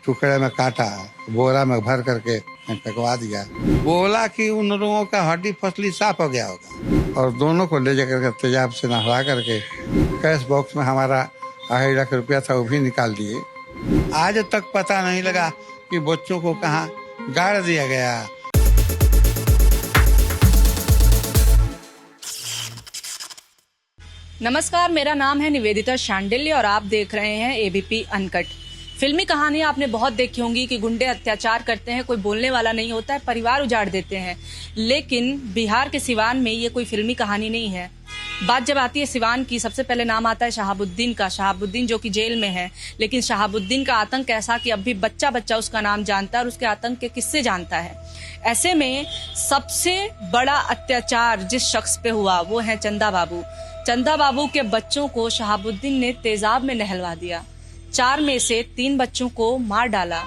टुकड़े में काटा, बोरा में भर करके फेंकवा दिया। बोला कि उन लोगों का हड्डी फसली साफ हो गया होगा और दोनों को ले जाकर तेजाब से नहवा करके कैश बॉक्स में हमारा 2.5 लाख रुपया था वो भी निकाल दिए। आज तक पता नहीं लगा कि बच्चों को कहाँ गाड़ दिया गया। नमस्कार, मेरा नाम है निवेदिता शांडिल्य और आप देख रहे हैं एबीपी अनकट। फिल्मी कहानियां आपने बहुत देखी होंगी कि गुंडे अत्याचार करते हैं, कोई बोलने वाला नहीं होता है, परिवार उजाड़ देते हैं। लेकिन बिहार के सिवान में ये कोई फिल्मी कहानी नहीं है। बात जब आती है सिवान की, सबसे पहले नाम आता है शहाबुद्दीन का। शहाबुद्दीन जो कि जेल में है, लेकिन शहाबुद्दीन का आतंक ऐसा कि अब भी बच्चा बच्चा उसका नाम जानता है और उसके आतंक के किस्से जानता है। ऐसे में सबसे बड़ा अत्याचार जिस शख्स पे हुआ वो है चंदा बाबू। चंदा बाबू के बच्चों को शहाबुद्दीन ने तेजाब में नहलवा दिया। 4 में से 3 बच्चों को मार डाला,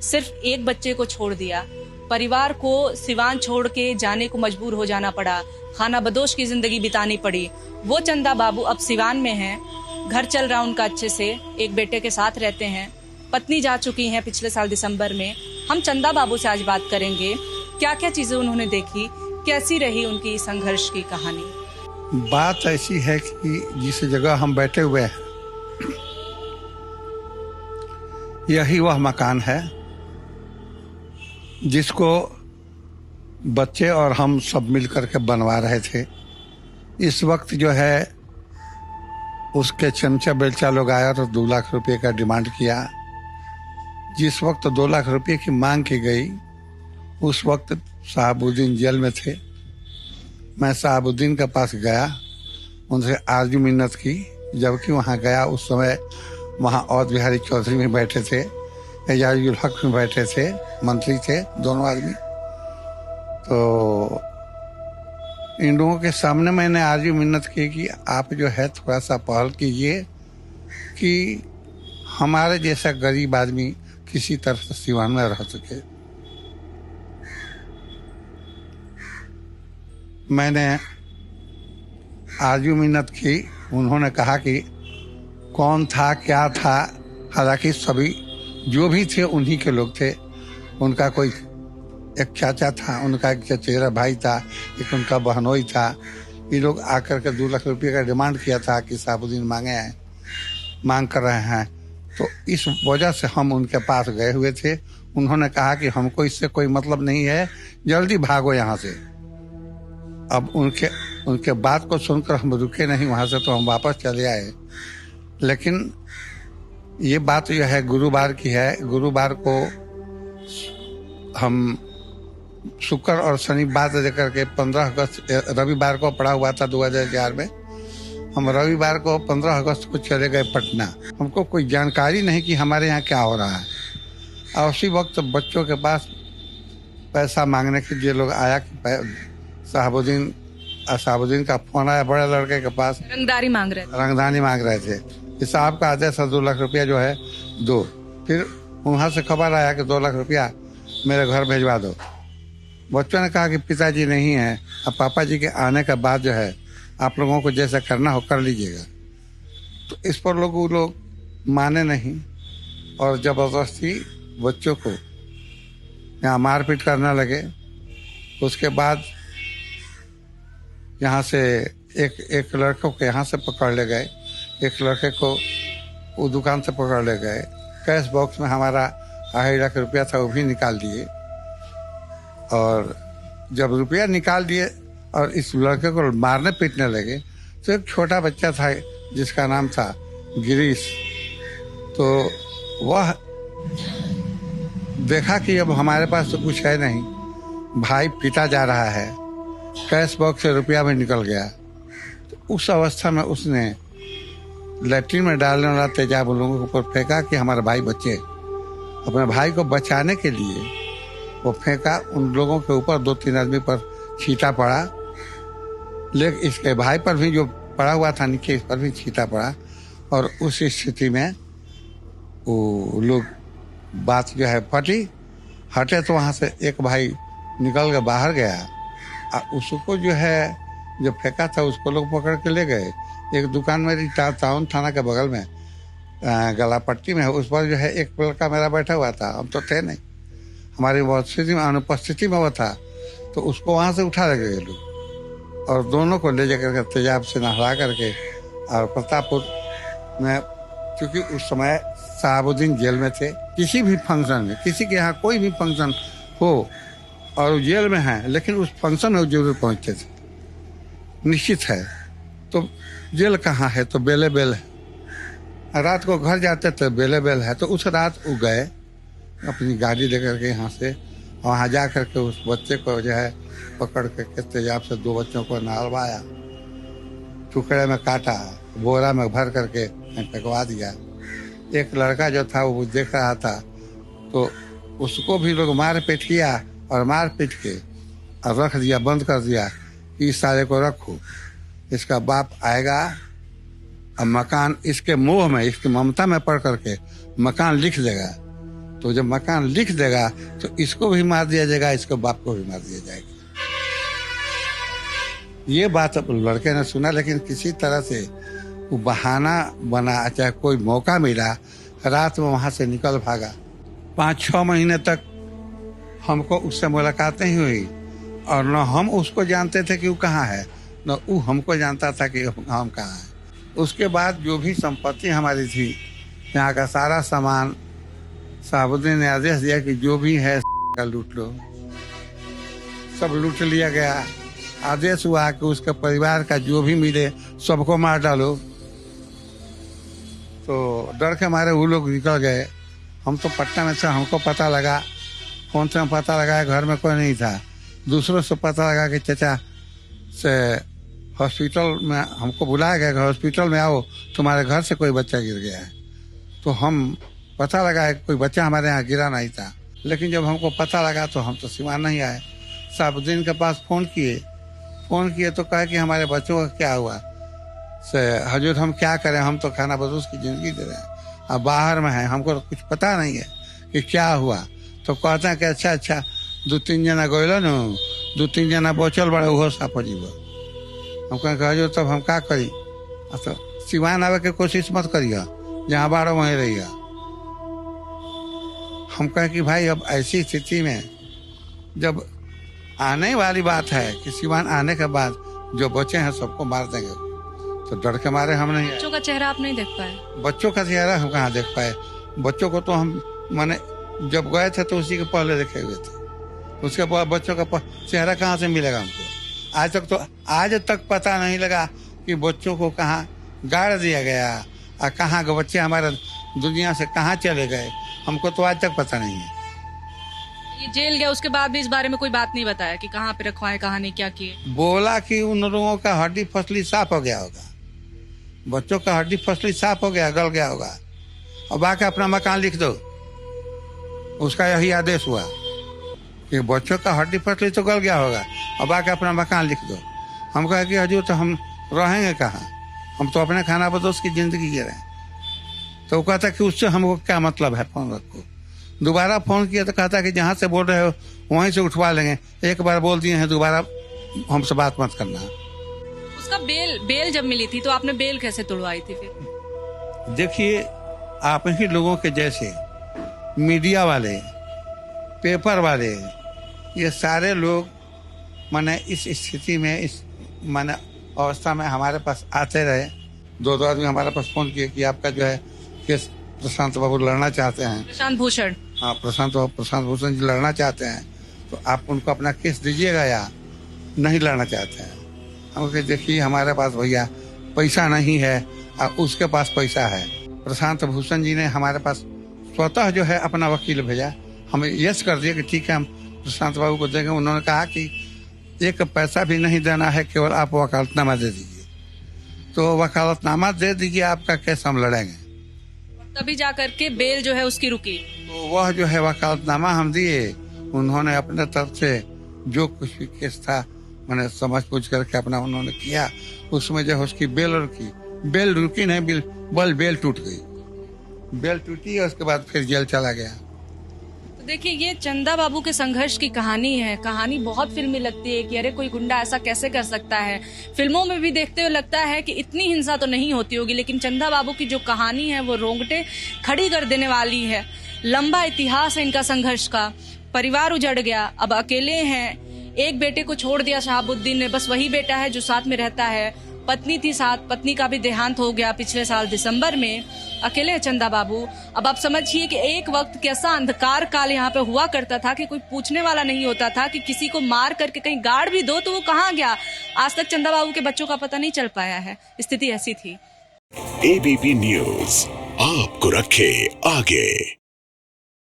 सिर्फ एक बच्चे को छोड़ दिया। परिवार को सिवान छोड़ के जाने को मजबूर हो जाना पड़ा, खाना बदोश की जिंदगी बितानी पड़ी। वो चंदा बाबू अब सिवान में हैं, घर चल रहा उनका अच्छे से, एक बेटे के साथ रहते हैं, पत्नी जा चुकी हैं पिछले साल दिसंबर में। हम चंदा बाबू से आज बात करेंगे, क्या क्या चीजें उन्होंने देखी, कैसी रही उनकी संघर्ष की कहानी। बात ऐसी है कि जिस जगह हम बैठे हुए हैं यही वह मकान है जिसको बच्चे और हम सब मिलकर के बनवा रहे थे। इस वक्त जो है उसके चमचा बेलचा लोग आए और 2 लाख रुपए का डिमांड किया। जिस वक्त 2 लाख रुपए की मांग की गई उस वक्त शहाबुद्दीन जेल में थे। मैं शहाबुद्दीन के पास गया, उनसे आरजू मिन्नत की। जबकि वहाँ गया उस समय वहाँ अवध बिहारी चौधरी में बैठे थे, एजाजुल हक में बैठे थे, मंत्री थे दोनों आदमी। तो इन लोगों के सामने मैंने आरजू मिन्नत की कि आप जो है थोड़ा सा पहल कीजिए कि हमारे जैसा गरीब आदमी किसी तरह से सिवान में रह सके। मैंने आरजू मिन्नत की। उन्होंने कहा कि कौन था क्या था, हालांकि सभी जो भी थे उन्हीं के लोग थे। उनका कोई एक चाचा था, उनका एक चचेरा भाई था, एक उनका बहनोई था। ये लोग आकर के 2 लाख रुपये का डिमांड किया था कि शहाबुद्दीन मांग कर रहे हैं। तो इस वजह से हम उनके पास गए हुए थे। उन्होंने कहा कि हमको इससे कोई मतलब नहीं है, जल्दी भागो यहाँ से। अब उनके बात को सुनकर हम रुके नहीं वहाँ से, तो हम वापस चले आए। लेकिन ये बात जो है गुरुवार की है। गुरुवार को हम शुक्र और शनिवार से लेकर के 15 अगस्त, रविवार को पड़ा हुआ था 2004 में। हम रविवार को 15 अगस्त को चले गए पटना। हमको कोई जानकारी नहीं कि हमारे यहाँ क्या हो रहा है। और उसी वक्त बच्चों के पास पैसा मांगने के लिए लोग आया कि शहाबुद्दीन का फोन आया बड़े लड़के के पास, रंगदारी मांग रहे थे। इस साहब का आदेश है 2 लाख रुपया जो है दो। फिर वहाँ से खबर आया कि 2 लाख रुपया मेरे घर भेजवा दो। बच्चों ने कहा कि पिताजी नहीं है, अब पापा जी के आने के बाद जो है आप लोगों को जैसा करना हो कर लीजिएगा। तो इस पर लोग माने नहीं और जबरदस्ती बच्चों को यहाँ मारपीट करने लगे। उसके बाद यहाँ से एक लड़के को यहाँ से पकड़ ले गए, एक लड़के को वो दुकान से पकड़ ले गए। कैश बॉक्स में हमारा 2.5 लाख रुपया था वो भी निकाल दिए। और जब रुपया निकाल दिए और इस लड़के को मारने पीटने लगे तो एक छोटा बच्चा था जिसका नाम था गिरीश। तो वह देखा कि अब हमारे पास तो कुछ है नहीं, भाई पीटा जा रहा है, कैश बॉक्स से रुपया भी निकल गया। तो उस अवस्था में उसने लैट्रिन में डालने वाला तेजाब उन लोगों के ऊपर फेंका कि हमारा भाई बचे। अपने भाई को बचाने के लिए वो फेंका, उन लोगों के ऊपर 2-3 आदमी पर छींटा पड़ा। लेकिन इसके भाई पर भी जो पड़ा हुआ था नीचे, इस पर भी छींटा पड़ा। और उस स्थिति में वो लोग बात जो है फटी, हटे। तो वहाँ से एक भाई निकल के बाहर गया। उसको जो है जो फेंका था उसको लोग पकड़ के ले गए। एक दुकान मेरी टाउन थाना के बगल में गलापट्टी में है, उस पर जो है एक लड़का मेरा बैठा हुआ था, हम तो थे नहीं, हमारी अनुपस्थिति में वो था, तो उसको वहाँ से उठा लगे लोग और दोनों को ले जाकर तेजाब से नहला करके और प्रतापपुर में, क्योंकि उस समय शहाबुद्दीन जेल में थे, किसी भी फंक्शन में, किसी के यहाँ कोई भी फंक्शन हो और वो जेल में है लेकिन उस फंक्शन में जरूर पहुँचते थे, निश्चित है। तो जेल कहाँ है, तो बेले बेल है, रात को घर जाते थे, बेले बेल है। तो उस रात वो गए अपनी गाड़ी लेकर के यहाँ से, वहाँ जा करके उस बच्चे को जो है पकड़ के तेजाब से 2 बच्चों को नहलवाया, टुकड़े में काटा, बोरा में भर करके फेंकवा दिया। एक लड़का जो था वो देख रहा था, तो उसको भी लोग मार पीट किया और मार पीट के और रख दिया, बंद कर दिया कि इस साले को रखो, इसका बाप आएगा और मकान इसके मोह में, इसकी ममता में पड़ करके मकान लिख देगा। तो जब मकान लिख देगा तो इसको भी मार दिया जाएगा, इसको बाप को भी मार दिया जाएगा। ये बात लड़के ने सुना, लेकिन किसी तरह से वो बहाना बना, चाहे कोई मौका मिला, रात में वहाँ से निकल भागा। 5-6 महीने तक हमको उससे मुलाकातें ही हुई और न हम उसको जानते थे कि वो कहाँ है, न वो हमको जानता था कि हम कहाँ हैं। उसके बाद जो भी संपत्ति हमारी थी, यहाँ का सारा सामान शहाबुद्दीन ने आदेश दिया कि जो भी है का लूट लो, सब लूट लिया गया। आदेश हुआ कि उसके परिवार का जो भी मिले सबको मार डालो। तो डर के मारे वो लोग निकल गए। हम तो पटना में थे, हमको पता लगा, फोन से हम पता लगाया, घर में कोई नहीं था। दूसरों से पता लगा कि चाचा से हॉस्पिटल में हमको बुलाया गया कि हॉस्पिटल में आओ, तुम्हारे घर से कोई बच्चा गिर गया है। तो हम पता लगा कोई बच्चा हमारे यहाँ गिरा नहीं था, लेकिन जब हमको पता लगा तो हम तो सिवान नहीं आए। शहाबुद्दीन के पास फ़ोन किए तो कहे कि हमारे बच्चों का क्या हुआ से हजूर, हम क्या करें, हम तो खाना बदूस की ज़िंदगी दे रहे हैं, अब बाहर में हैं, हमको तो कुछ पता नहीं है कि क्या हुआ। तो कहते हैं कि अच्छा 2-3 जना गए न, 2-3 जना बचल बड़े वो साफ हो जीव। हम कहें हजूर तब हम क्या करी, तो सिवान आवे के कोशिश मत करिए, जहाँ बारो वहीं रहिए। हम कहें कि भाई अब ऐसी स्थिति में जब आने वाली बात है कि सिवान आने के बाद जो बचे हैं सबको मार देंगे, तो डर के मारे हम नहीं। बच्चों का चेहरा आप नहीं देख पाए? बच्चों का चेहरा हम कहाँ देख पाए? बच्चों को तो हम माने जब गए थे तो उसी के पहले देखे हुए थे, उसके बाद बच्चों का चेहरा कहाँ से मिलेगा हमको? आज तक पता नहीं लगा कि बच्चों को कहाँ गाड़ दिया गया और कहाँ के बच्चे हमारे दुनिया से कहाँ चले गए, हमको तो आज तक पता नहीं है। ये जेल गया उसके बाद भी इस बारे में कोई बात नहीं बताया कि कहाँ पे रखवाए, कहाँ नहीं, क्या किए? बोला कि उन लोगों का हड्डी फसली साफ हो गया होगा, बच्चों का हड्डी फसली साफ हो गया, गल गया होगा, अब आके अपना मकान लिख दो। उसका यही आदेश हुआ कि बच्चों का हड्डी फसली तो गल गया होगा, अब आके अपना मकान लिख दो। हम कहे कि हजूर तो हम रहेंगे कहाँ, हम तो अपने खाना बदोश की जिंदगी जी रहे हैं। तो वो कहता कि उससे हमको क्या मतलब है, फोन रखो। दोबारा फोन किया तो कहता कि जहाँ से बोल रहे हो वहीं से उठवा लेंगे, एक बार बोल दिए हैं, दोबारा हमसे बात मत करना। उसका बेल जब मिली थी तो आपने बेल कैसे तुड़वाई थी फिर? देखिए, आप ही लोगों के जैसे मीडिया वाले, पेपर वाले, ये सारे लोग माने इस स्थिति में, इस माने अवस्था में हमारे पास आते रहे। 2 आदमी हमारे पास फोन किए कि आपका जो है केस प्रशांत बाबू लड़ना चाहते हैं, प्रशांत भूषण। हाँ, प्रशांत भूषण जी लड़ना चाहते हैं, तो आप उनको अपना केस दीजिएगा या नहीं लड़ना चाहते हैं? हम कहे देखिए हमारे पास भैया पैसा नहीं है और उसके पास पैसा है। प्रशांत भूषण जी ने हमारे पास स्वतः जो है अपना वकील भेजा, हमें यस कर दिया कि ठीक है हम प्रशांत बाबू को देंगे। उन्होंने कहा कि 1 पैसा भी नहीं देना है, केवल आप वकालतनामा दे दीजिए। तो वकालतनामा दे दीजिए, आपका केस हम लड़ेंगे। तभी जाकर के बेल जो है उसकी रुकी। तो वह जो है वकालतनामा हम दिए, उन्होंने अपने तरफ से जो कुछ भी केस था मैंने समझ पूछ करके अपना उन्होंने किया, उसमें जो है उसकी बेल रुकी। बेल रुकी नहीं, बेल टूट गई। बेल टूटी और उसके बाद फिर जेल चला गया। तो देखिए, ये चंदा बाबू के संघर्ष की कहानी है। कहानी बहुत फिल्मी लगती है कि अरे कोई गुंडा ऐसा कैसे कर सकता है। फिल्मों में भी देखते हुए लगता है कि इतनी हिंसा तो नहीं होती होगी, लेकिन चंदा बाबू की जो कहानी है वो रोंगटे खड़ी कर देने वाली है। लंबा इतिहास है इनका संघर्ष का। परिवार उजड़ गया, अब अकेले हैं। एक बेटे को छोड़ दिया शहाबुद्दीन ने, बस वही बेटा है जो साथ में रहता है। पत्नी थी साथ, पत्नी का भी देहांत हो गया पिछले साल दिसंबर में। अकेले है चंदा बाबू। अब आप समझिए कि एक वक्त कैसा अंधकार काल यहाँ पे हुआ करता था कि कोई पूछने वाला नहीं होता था कि किसी को मार करके कहीं गाड़ भी दो तो वो कहाँ गया। आज तक चंदा बाबू के बच्चों का पता नहीं चल पाया है। स्थिति ऐसी थी। ABP न्यूज आपको रखे आगे।